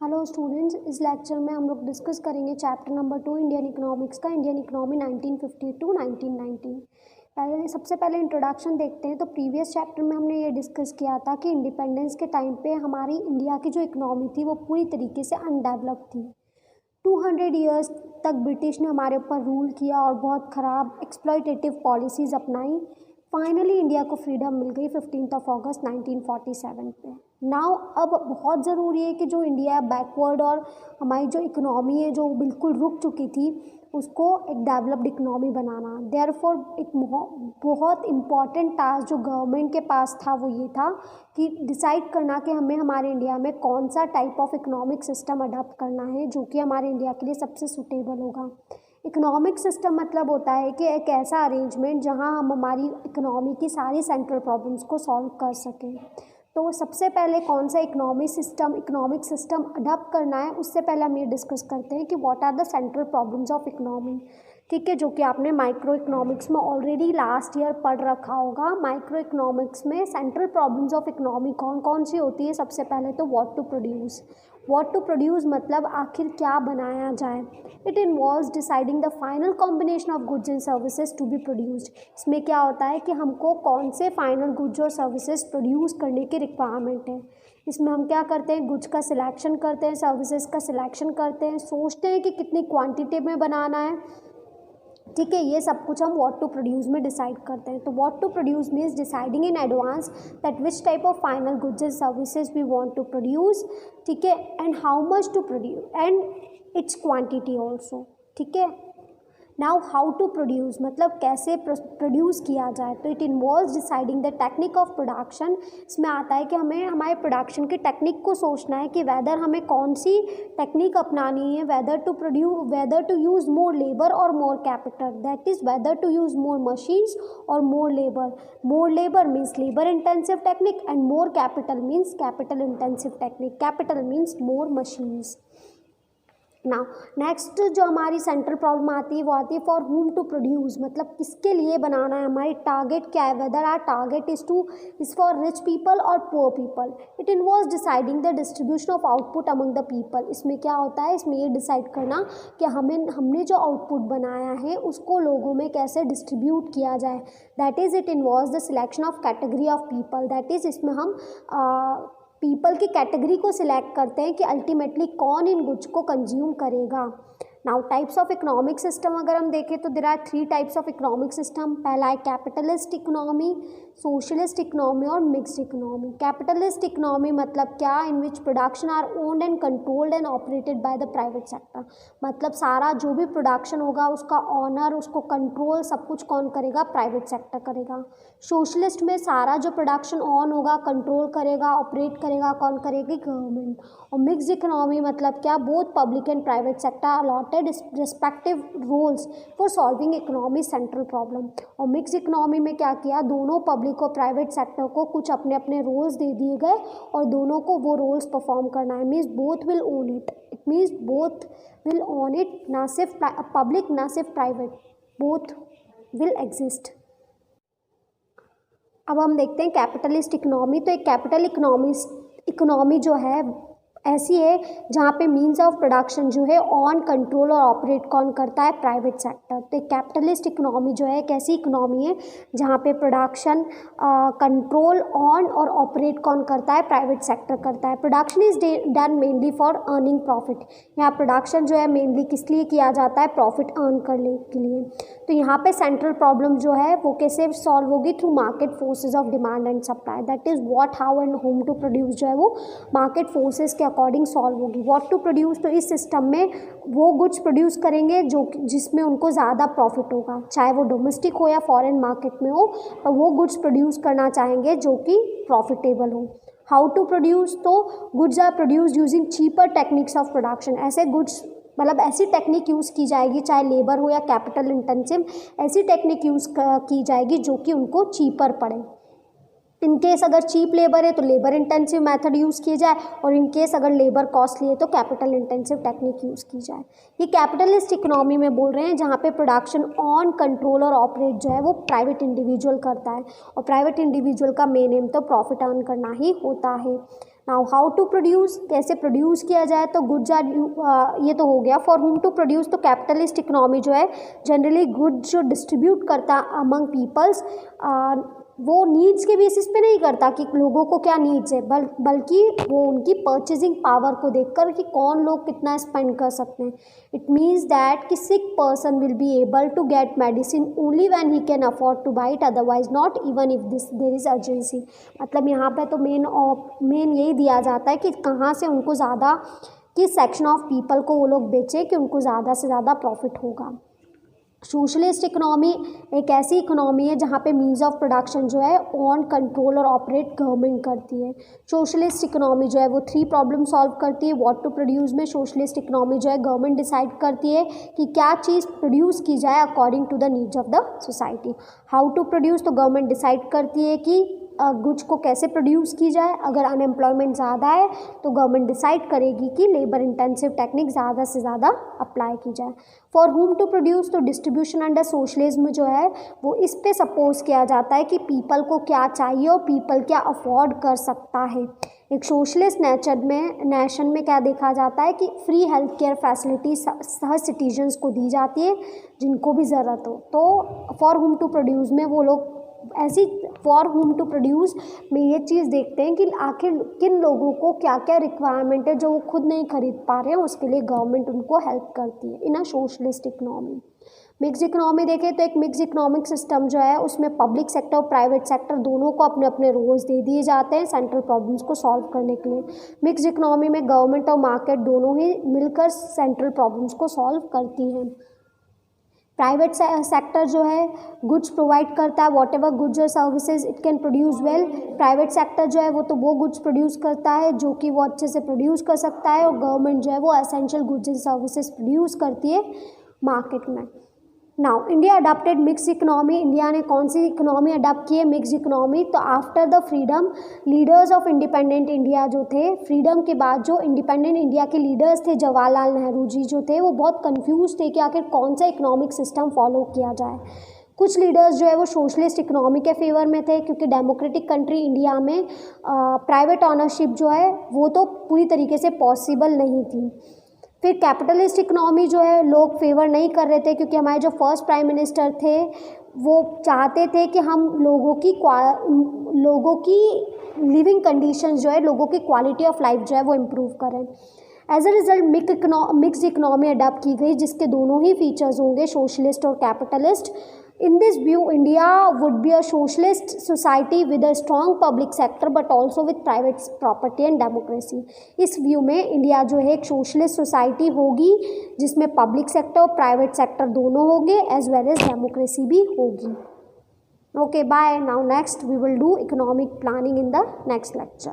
Hello students, इस lecture में हम लोग डिस्कस करेंगे चैप्टर नंबर 2 इंडियन इकोनॉमिक्स का, इंडियन इकोनॉमी 1950 टू 1990। सबसे पहले इंट्रोडक्शन देखते हैं। तो प्रीवियस चैप्टर में हमने ये डिस्कस किया था कि इंडिपेंडेंस के टाइम पे हमारी इंडिया की जो इकोनॉमी थी वो पूरी तरीके से अनडेवलप्ड थी। 200 ईयर्स तक ब्रिटिश ने हमारे ऊपर रूल किया और बहुत ख़राब एक्सप्लॉयटेटिव पॉलिसीज़ अपनाई। फाइनली इंडिया को फ्रीडम मिल गई 15 अगस्त 1947 पे। नाउ अब बहुत ज़रूरी है कि जो इंडिया बैकवर्ड और हमारी जो इकोनॉमी है जो बिल्कुल रुक चुकी थी उसको एक डेवलप्ड इकोनॉमी बनाना। देयरफॉर एक बहुत इम्पॉर्टेंट टास्क जो गवर्नमेंट के पास था वो ये था कि डिसाइड करना कि हमें हमारे इंडिया में कौन सा type of economic system adopt करना है जो कि हमारे इंडिया के लिए सबसे सूटेबल होगा। इकोनॉमिक सिस्टम मतलब होता है कि एक ऐसा अरेंजमेंट जहां हम हमारी इकोनॉमी की सारी सेंट्रल प्रॉब्लम्स को सॉल्व कर सकें। तो सबसे पहले कौन सा इकोनॉमिक सिस्टम अडॉप्ट करना है उससे पहले हम ये डिस्कस करते हैं कि what are the central problems of economy. ठीक है, जो कि आपने माइक्रो इकोनॉमिक्स में ऑलरेडी लास्ट ईयर पढ़ रखा होगा। माइक्रो इकोनॉमिक्स में सेंट्रल प्रॉब्लम्स ऑफ इकोनॉमी कौन कौन सी होती है। सबसे पहले तो व्हाट टू प्रोड्यूस मतलब आखिर क्या बनाया जाए। It involves deciding the final combination of goods and services to be produced. इसमें क्या होता है कि हमको कौन से फाइनल गुड्स और सर्विसेज प्रोड्यूस करने की रिक्वायरमेंट है। इसमें हम क्या करते हैं, गुड्स का सिलेक्शन करते हैं, सर्विसेज का सिलेक्शन करते हैं, सोचते हैं कि कितनी क्वांटिटी में बनाना है। ठीक है, ये सब कुछ हम व्हाट टू प्रोड्यूस में डिसाइड करते हैं। तो what to produce means deciding in advance that which type of final goods and services we want to produce. ठीक है, and how much to produce and its quantity also. ठीक है, now how to produce मतलब कैसे produce किया जाए। तो it involves deciding the technique of production. इसमें आता है कि हमें हमारे प्रोडक्शन की टेक्निक को सोचना है कि वेदर हमें कौन सी टेक्निक अपनानी है, whether to use more labour और more capital, that is whether to use more machines और more labour. More labour means labour intensive technique and more capital means capital intensive technique. Capital means more machines. Now next जो हमारी central problem आती है वो आती है for हुम to produce मतलब किसके लिए बनाना है, हमारी टारगेट क्या है। Whether our target is for rich people और poor people. It involves deciding the distribution of output among the people. इसमें क्या होता है, इसमें ये डिसाइड करना कि हमने जो आउटपुट बनाया है उसको लोगों में कैसे डिस्ट्रीब्यूट किया जाए। That is it involves the selection of category of people. That is इसमें हम पीपल की कैटेगरी को सिलेक्ट करते हैं कि अल्टीमेटली कौन इन गुड्स को कंज्यूम करेगा। Now types of economic system अगर हम देखें तो there are 3 types of economic system. पहला है कैपिटलिस्ट इकोनॉमी, सोशलिस्ट इकोनॉमी और मिक्स्ड इकोनॉमी। कैपिटलिस्ट इकोनॉमी मतलब क्या, in which production are owned and controlled and operated by the private sector. मतलब सारा जो भी प्रोडक्शन होगा उसका ऑनर, उसको कंट्रोल सब कुछ कौन करेगा, प्राइवेट सेक्टर करेगा। सोशलिस्ट में सारा जो प्रोडक्शन ऑन होगा, कंट्रोल करेगा, ऑपरेट करेगा कौन करेगी, गवर्नमेंट। और मिक्स्ड इकोनॉमी मतलब क्या, both public and private sector allotted respective roles for solving economy central problem. और मिक्स्ड इकोनॉमी में क्या किया, दोनों पब्लिक और प्राइवेट सेक्टर को कुछ अपने अपने रोल्स दे दिए गए और दोनों को वो रोल्स परफॉर्म करना है। Means both will own it. It means both will own it, ना सिर्फ पब्लिक ना सिर्फ प्राइवेट, बोथ विल एग्जिस्ट। अब हम देखते हैं कैपिटलिस्ट इकोनॉमी। तो एक कैपिटल इकोनॉमी जो है ऐसी है जहाँ पे मीन्स ऑफ प्रोडक्शन जो है ऑन, कंट्रोल और ऑपरेट कौन करता है, प्राइवेट सेक्टर। तो एक कैपिटलिस्ट इकोनॉमी जो है एक ऐसी इकोनॉमी है जहाँ पे प्रोडक्शन, कंट्रोल, ऑन और ऑपरेट कौन करता है, प्राइवेट सेक्टर करता है। Production is done mainly for earning profit. यहाँ प्रोडक्शन जो है मेनली किस लिए किया जाता है, प्रॉफिट अर्न करने के लिए। तो यहाँ पे सेंट्रल प्रॉब्लम जो है वो कैसे सॉल्व होगी, through market forces of demand and supply. That is what, how and whom to produce जो है वो मार्केट फोर्सेज के अकॉर्डिंग सॉल्व होगी। व्हाट टू प्रोड्यूस, तो इस सिस्टम में वो गुड्स प्रोड्यूस करेंगे जो जिसमें उनको ज़्यादा प्रॉफिट होगा, चाहे वो डोमेस्टिक हो या फॉरेन मार्केट में हो, पर वो गुड्स प्रोड्यूस करना चाहेंगे जो कि प्रॉफिटेबल हो। हाउ टू प्रोड्यूस, तो goods are produce using cheaper techniques of production. ऐसे गुड्स मतलब ऐसी टेक्निक यूज़ की जाएगी, चाहे लेबर हो या कैपिटल इंटेंसिव, ऐसी टेक्निक यूज़ की जाएगी जो कि उनको चीपर पड़े। इन केस अगर चीप लेबर है तो लेबर इंटेंसिव मेथड यूज़ किया जाए, और इन केस अगर लेबर कॉस्टली है तो कैपिटल इंटेंसिव टेक्निक यूज़ की जाए। ये कैपिटलिस्ट इकोनॉमी में बोल रहे हैं जहाँ पे प्रोडक्शन ऑन, कंट्रोल और ऑपरेट जो है वो प्राइवेट इंडिविजुअल करता है, और प्राइवेट इंडिविजुअल का मेन एम तो प्रॉफिट अर्न करना ही होता है। नाउ हाउ टू प्रोड्यूस, कैसे प्रोड्यूस किया जाए, तो गुड्स आर ये तो हो गया। फॉर हुम टू प्रोड्यूस, तो कैपिटलिस्ट इकोनॉमी जो है जनरली गुड्स जो डिस्ट्रीब्यूट करता अमंग पीपल्स, वो नीड्स के बेसिस पे नहीं करता कि लोगों को क्या नीड्स है, बल्कि वो उनकी परचेजिंग पावर को देखकर कि कौन लोग कितना स्पेंड कर सकते हैं। इट मीन्स दैट कि sick person will be able to get medicine only when he can afford to buy it, otherwise not, even if there is urgency. मतलब यहाँ पे तो मेन यही दिया जाता है कि कहाँ से उनको ज़्यादा, किस सेक्शन ऑफ पीपल को वो लोग बेचे कि उनको ज़्यादा से ज़्यादा प्रॉफिट होगा। सोशलिस्ट इकोनॉमी एक ऐसी इकोनॉमी है जहाँ पे मीन्स ऑफ प्रोडक्शन जो है ऑन कंट्रोल और ऑपरेट गवर्नमेंट करती है। सोशलिस्ट इकोनॉमी जो है वो 3 प्रॉब्लम सॉल्व करती है। व्हाट टू प्रोड्यूस में सोशलिस्ट इकोनॉमी जो है गवर्नमेंट डिसाइड करती है कि क्या चीज़ प्रोड्यूस की जाए according to the needs of the society. How to produce, तो गवर्नमेंट डिसाइड करती है कि गुड्स को कैसे प्रोड्यूस की जाए। अगर अनएम्प्लॉयमेंट ज़्यादा है तो गवर्नमेंट डिसाइड करेगी कि लेबर इंटेंसिव टेक्निक ज़्यादा से ज़्यादा अप्लाई की जाए। फॉर हुम टू प्रोड्यूस, तो डिस्ट्रीब्यूशन अंडर सोशलिज्म जो है वो इस पे सपोज किया जाता है कि पीपल को क्या चाहिए और पीपल क्या अफोर्ड कर सकता है। एक सोशलिस्ट नेशन में क्या देखा जाता है कि फ्री हेल्थ केयर फैसिलिटी हर सिटीजन्स को दी जाती है जिनको भी ज़रूरत हो। तो फॉर हुम टू प्रोड्यूस में वो लोग ऐसी, फॉर हुम टू प्रोड्यूस में ये चीज़ देखते हैं कि आखिर किन लोगों को क्या क्या रिक्वायरमेंट है जो वो खुद नहीं खरीद पा रहे हैं, उसके लिए गवर्नमेंट उनको हेल्प करती है in a socialist economy. Mix economy देखें तो एक मिक्स इकोनॉमिक सिस्टम जो है उसमें पब्लिक सेक्टर और प्राइवेट सेक्टर दोनों को अपने अपने रोल्स दे दिए जाते हैं सेंट्रल प्रॉब्लम्स को सॉल्व करने के लिए। मिक्स इकोनॉमी में गवर्नमेंट और मार्केट दोनों ही मिलकर सेंट्रल प्रॉब्लम्स को सॉल्व करती हैं। प्राइवेट सेक्टर जो है गुड्स प्रोवाइड करता है, वॉट एवर गुड्स और services it can produce well. Private sector जो है वो तो वो गुड्स प्रोड्यूस करता है जो कि वो अच्छे से प्रोड्यूस कर सकता है, और गवर्नमेंट जो है वो essential goods and services produce करती है मार्केट में। Now India adopted mix economy, India ने कौन सी इकोनॉमी अडॉप्ट की है, मिक्स इकोनॉमी। तो after the freedom leaders of independent India जो थे, फ्रीडम के बाद जो इंडिपेंडेंट इंडिया के लीडर्स थे जवाहरलाल नेहरू जी जो थे, वो बहुत कंफ्यूज थे कि आखिर कौन सा इकोनॉमिक सिस्टम फॉलो किया जाए। कुछ लीडर्स जो है वो सोशलिस्ट इकोनॉमी के फेवर में थे क्योंकि डेमोक्रेटिक कंट्री इंडिया में प्राइवेट ऑनरशिप जो है वो तो पूरी तरीके से पॉसिबल नहीं थी। फिर कैपिटलिस्ट इकोनॉमी जो है लोग फेवर नहीं कर रहे थे क्योंकि हमारे जो फर्स्ट प्राइम मिनिस्टर थे वो चाहते थे कि हम लोगों की लिविंग कंडीशंस जो है, लोगों की क्वालिटी ऑफ लाइफ जो है वो इम्प्रूव करें। As a result mix economy adopt की गई जिसके दोनों ही फीचर्स होंगे, सोशलिस्ट और capitalist. In this view, India would be a socialist society with a strong public sector but also with private property and democracy. इस view में India जो है एक सोशलिस्ट सोसाइटी होगी जिसमें पब्लिक सेक्टर और प्राइवेट सेक्टर दोनों होंगे एज वेल एज डेमोक्रेसी भी होगी। Okay, bye. Now next we will do economic planning in the next lecture.